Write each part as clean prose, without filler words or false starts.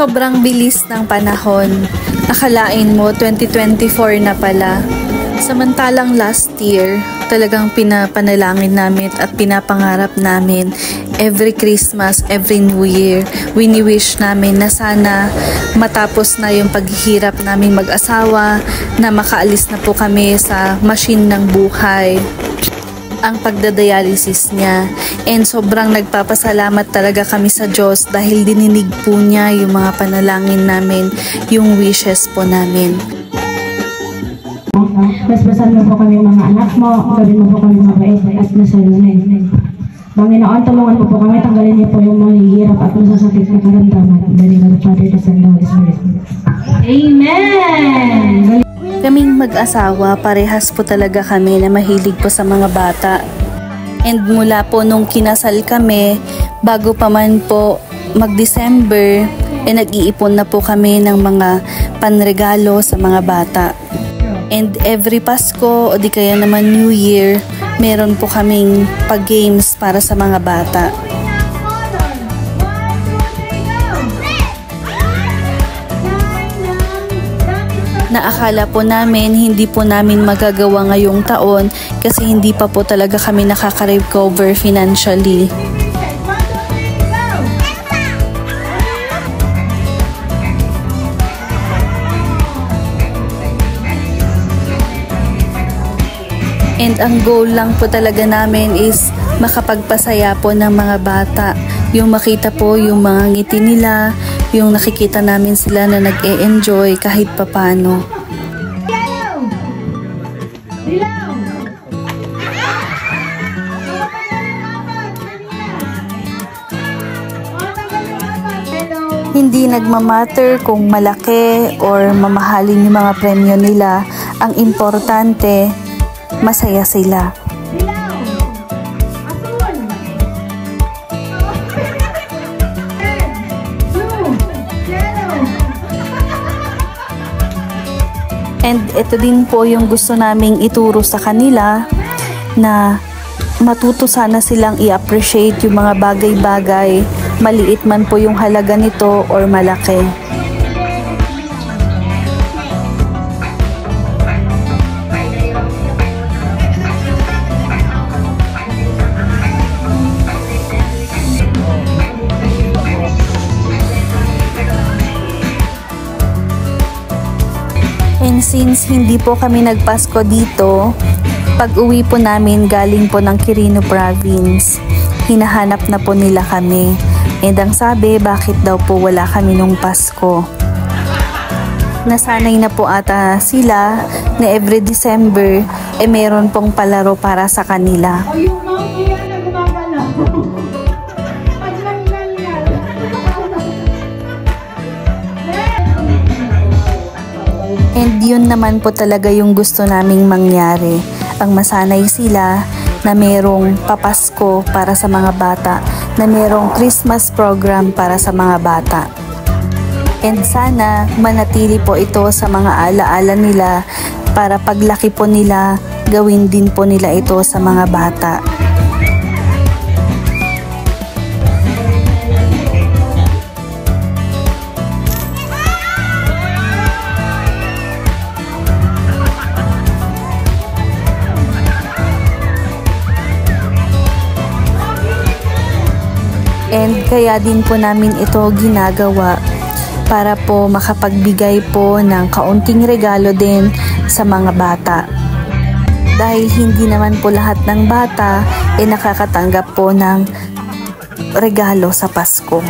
Sobrang bilis ng panahon. Akalain mo 2024 na pala. Samantalang last year, talagang pinapanalangin namin at pinapangarap namin every Christmas, every New Year, wini-wish namin na sana matapos na yung paghihirap namin mag-asawa, na makaalis na po kami sa machine ng buhay, ang pagdadialysis niya. And sobrang nagpapasalamat talaga kami sa Diyos dahil dininig po niya yung mga panalangin namin, yung wishes po namin. Basbasan mo po kami mga anak mo, gawin mo po kami mabait at masalunin. Panginoon, tulungan po kami, tanggalin niyo po yung mga hirap at masasakit na karamdaman. In the name of the Father, the Son, and the Holy Spirit. Amen! Kaming mag-asawa, parehas po talaga kami na mahilig po sa mga bata. And mula po nung kinasal kami, bago pa man po mag-December, nag-iipon na po kami ng mga panregalo sa mga bata. And every Pasko o di kaya naman New Year, meron po kaming pag-games para sa mga bata. Naakala po namin hindi po namin magagawa ngayong taon kasi hindi pa po talaga kami nakaka-recover financially. And ang goal lang po talaga namin is makapagpasaya po ng mga bata. Yung makita po yung mga ngiti nila, yung nakikita namin sila na nag-e-enjoy kahit papano. Hindi nagmamatter kung malaki or mamahalin yung mga premyo nila. Ang importante, masaya sila. And ito din po yung gusto naming ituro sa kanila, na matuto sana silang i-appreciate yung mga bagay-bagay, maliit man po yung halaga nito or malaki. And since hindi po kami nagpasko dito, pag-uwi po namin galing po ng Quirino Province, hinahanap na po nila kami. And ang sabi, bakit daw po wala kami nung Pasko? Nasanay na po ata sila na every December, meron pong palaro para sa kanila. And yun naman po talaga yung gusto naming mangyari. Ang masanay sila na merong papasko para sa mga bata, na merong Christmas program para sa mga bata. And sana manatili po ito sa mga alaala nila para paglaki po nila, gawin din po nila ito sa mga bata. And kaya din po namin ito ginagawa para po makapagbigay po ng kaunting regalo din sa mga bata. Dahil hindi naman po lahat ng bata nakakatanggap po ng regalo sa Pasko.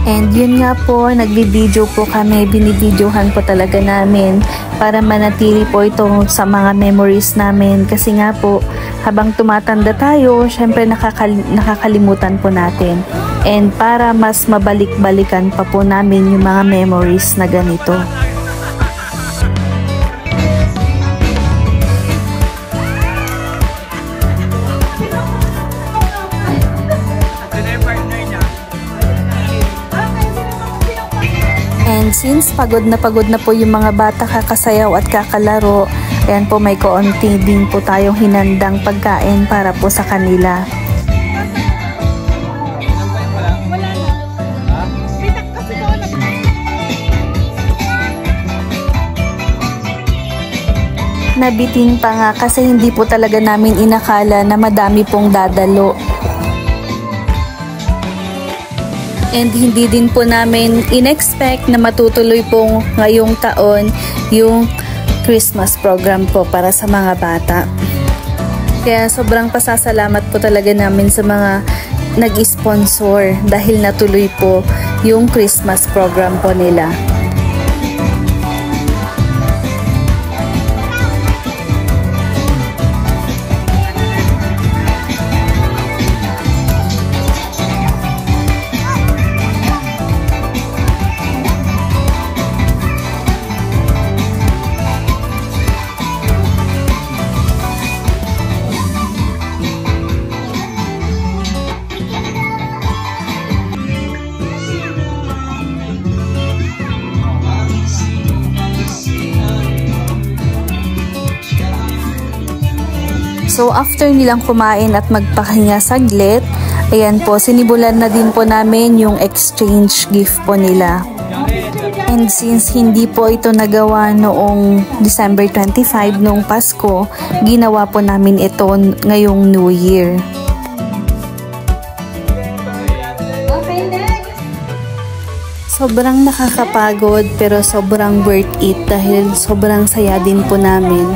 And yun nga po, nagbi-video po kami, binibidyohan po talaga namin para manatili po ito sa mga memories namin. Kasi nga po, habang tumatanda tayo, syempre nakakalimutan po natin. And para mas mabalik-balikan pa po namin yung mga memories na ganito. And since pagod na po yung mga bata kakasayaw at kakalaro, ayan po, may kaunti din po tayong hinandang pagkain para po sa kanila. Nabitin pa nga kasi hindi po talaga namin inakala na madami pong dadalo. And hindi din po namin in-expect na matutuloy po ngayong taon yung Christmas program po para sa mga bata. Kaya sobrang pasasalamat po talaga namin sa mga nag-sponsor dahil natuloy po yung Christmas program po nila. So after nilang kumain at magpahinga saglit, ayan po, sinimulan na din po namin yung exchange gift po nila. And since hindi po ito nagawa noong December 25 noong Pasko, ginawa po namin ito ngayong New Year. Sobrang nakakapagod pero sobrang worth it dahil sobrang saya din po namin.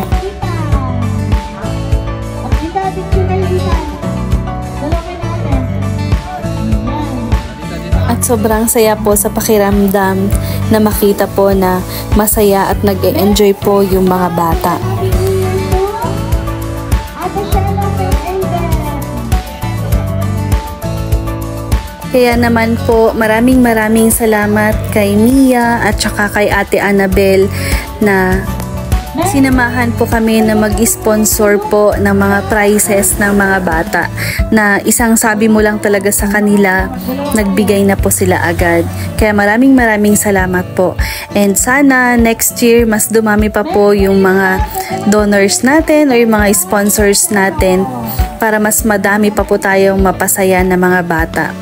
At sobrang saya po sa pakiramdam na makita po na masaya at nag-e-enjoy po yung mga bata. Kaya naman po, maraming salamat kay Mia at saka kay Ate Annabel na sinamahan po kami na mag-sponsor po ng mga prizes ng mga bata na isang sabi mo lang talaga sa kanila, nagbigay na po sila agad. Kaya maraming salamat po. And sana next year mas dumami pa po yung mga donors natin o yung mga sponsors natin para mas madami pa po tayong mapasaya na mga bata.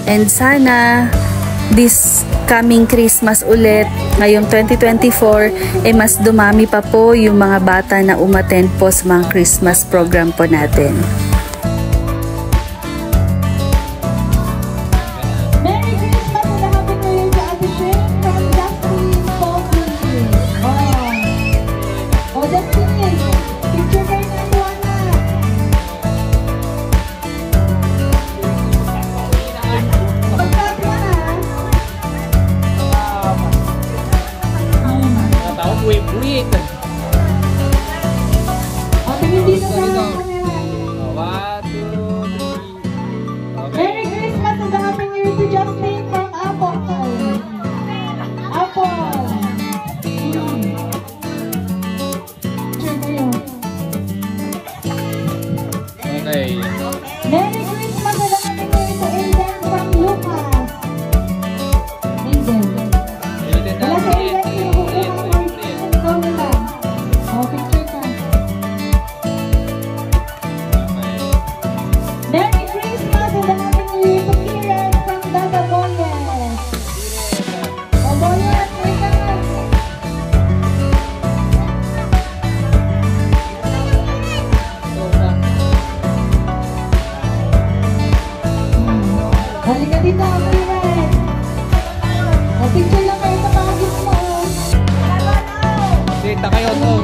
And sana this coming Christmas ulit, ngayong 2024, mas dumami pa po yung mga bata na umattend po sa mga Christmas program po natin. Merry Christmas and a Happy New Year to Ate Shin from Justin Pogi. Oh, Justin, picture kayo na ito, anak. Pagkati na. Buik. Tingin dito sa camera. 1, 2, 3. Merry Christmas and a Happy New Year to Justin from Apple. Picture kayo. Okay. Merry Christmas and a Happy New Year to Aiden from Lucas. Aiden. Wala sa Aiden, sinukuha ka ng ikaw nila. Picture ka. Merry Christmas and a Happy New Year to Kiran from Dada Boyes. Boyes, wait ka na. Halika dito, Kiran. Picture lang kayo sa pagis mo. Dita kayo to.